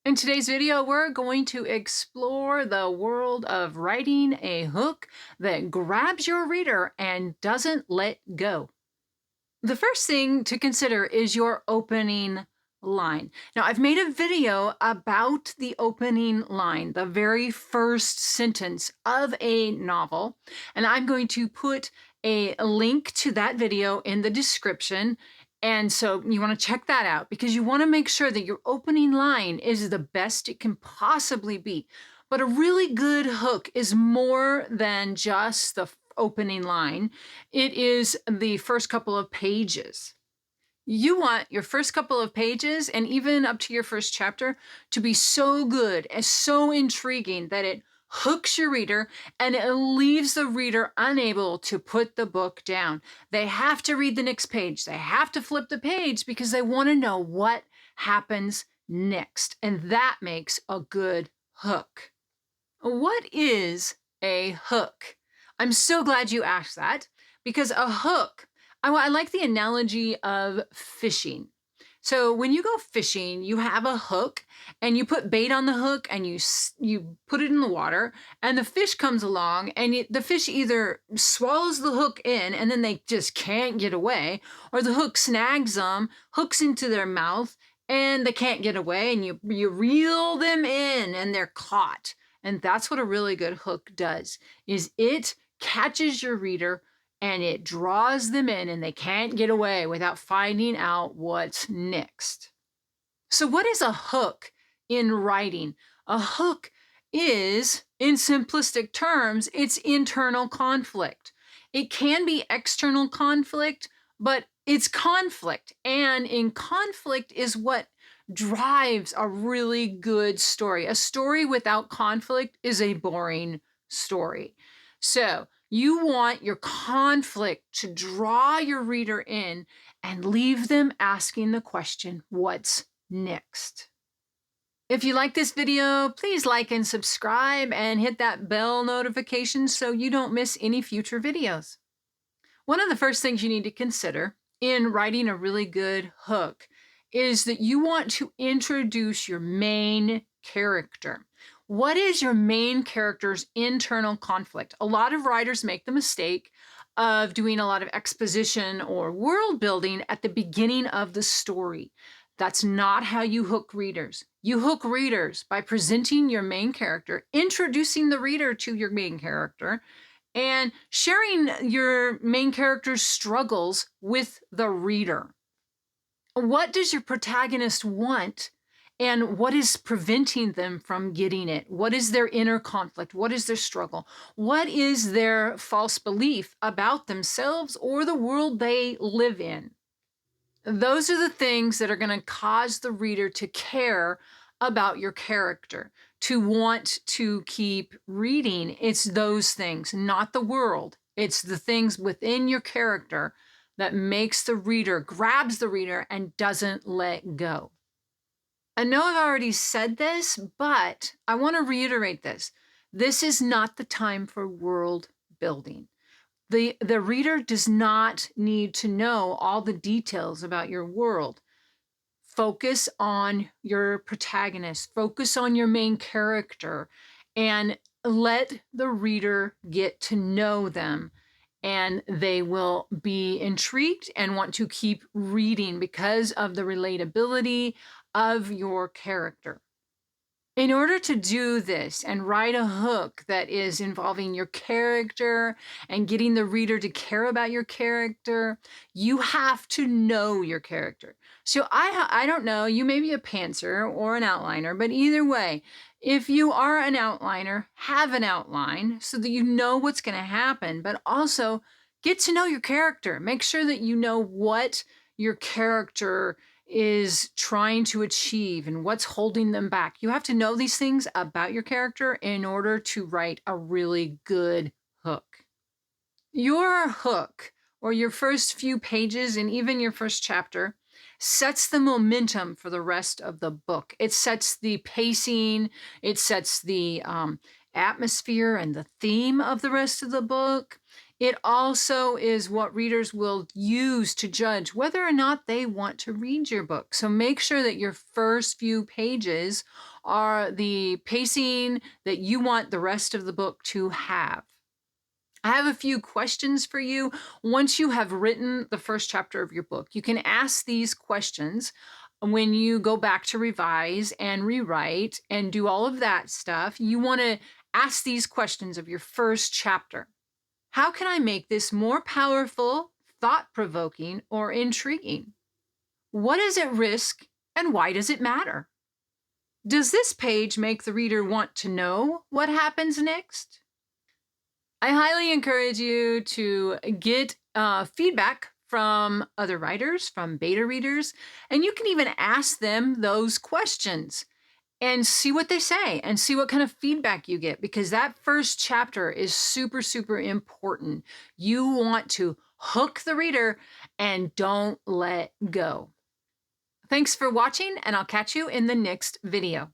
In today's video, we're going to explore the world of writing a hook that grabs your reader and doesn't let go. The first thing to consider is your opening line. Now, I've made a video about the opening line, the very first sentence of a novel, and I'm going to put a link to that video in the description. And so you want to check that out because you want to make sure that your opening line is the best it can possibly be. But a really good hook is more than just the opening line. It is the first couple of pages. You want your first couple of pages and even up to your first chapter to be so good and so intriguing that it hooks your reader and it leaves the reader unable to put the book down. They have to read the next page. They have to flip the page because they want to know what happens next. And that makes a good hook. What is a hook? I'm so glad you asked that because a hook, I like the analogy of fishing. So when you go fishing, you have a hook and you put bait on the hook and you put it in the water and the fish comes along and the fish either swallows the hook in and then they just can't get away, or the hook snags them, hooks into their mouth and they can't get away, and you reel them in and they're caught. And that's what a really good hook does, is it catches your reader and it draws them in and they can't get away without finding out what's next. So what is a hook in writing? A hook is, in simplistic terms, it's internal conflict. It can be external conflict, but it's conflict. And in conflict is what drives a really good story. A story without conflict is a boring story. So you want your conflict to draw your reader in and leave them asking the question, what's next? If you like this video, please like and subscribe and hit that bell notification so you don't miss any future videos. One of the first things you need to consider in writing a really good hook is that you want to introduce your main character. What is your main character's internal conflict? A lot of writers make the mistake of doing a lot of exposition or world building at the beginning of the story. That's not how you hook readers. You hook readers by presenting your main character, introducing the reader to your main character, and sharing your main character's struggles with the reader. What does your protagonist want? And what is preventing them from getting it? What is their inner conflict? What is their struggle? What is their false belief about themselves or the world they live in? Those are the things that are going to cause the reader to care about your character, to want to keep reading. It's those things, not the world. It's the things within your character that makes the reader, grabs the reader, and doesn't let go. I know I've already said this, but I want to reiterate this. This is not the time for world building. The reader does not need to know all the details about your world. Focus on your protagonist, focus on your main character, and let the reader get to know them. And they will be intrigued and want to keep reading because of the relatability of your character. In order to do this and write a hook that is involving your character and getting the reader to care about your character, you have to know your character. So I don't know, you may be a pantser or an outliner, but either way, if you are an outliner, have an outline so that you know what's going to happen, but also get to know your character. Make sure that you know what your character is trying to achieve and what's holding them back. You have to know these things about your character in order to write a really good hook. Your hook, or your first few pages and even your first chapter, sets the momentum for the rest of the book. It sets the pacing, it sets the atmosphere and the theme of the rest of the book. It also is what readers will use to judge whether or not they want to read your book. So make sure that your first few pages are the pacing that you want the rest of the book to have. I have a few questions for you. Once you have written the first chapter of your book, you can ask these questions when you go back to revise and rewrite and do all of that stuff. You want to ask these questions of your first chapter. How can I make this more powerful, thought-provoking, or intriguing? What is at risk and why does it matter? Does this page make the reader want to know what happens next? I highly encourage you to get feedback from other writers, from beta readers, and you can even ask them those questions and see what they say and see what kind of feedback you get, because that first chapter is super, super important. You want to hook the reader and don't let go. Thanks for watching, and I'll catch you in the next video.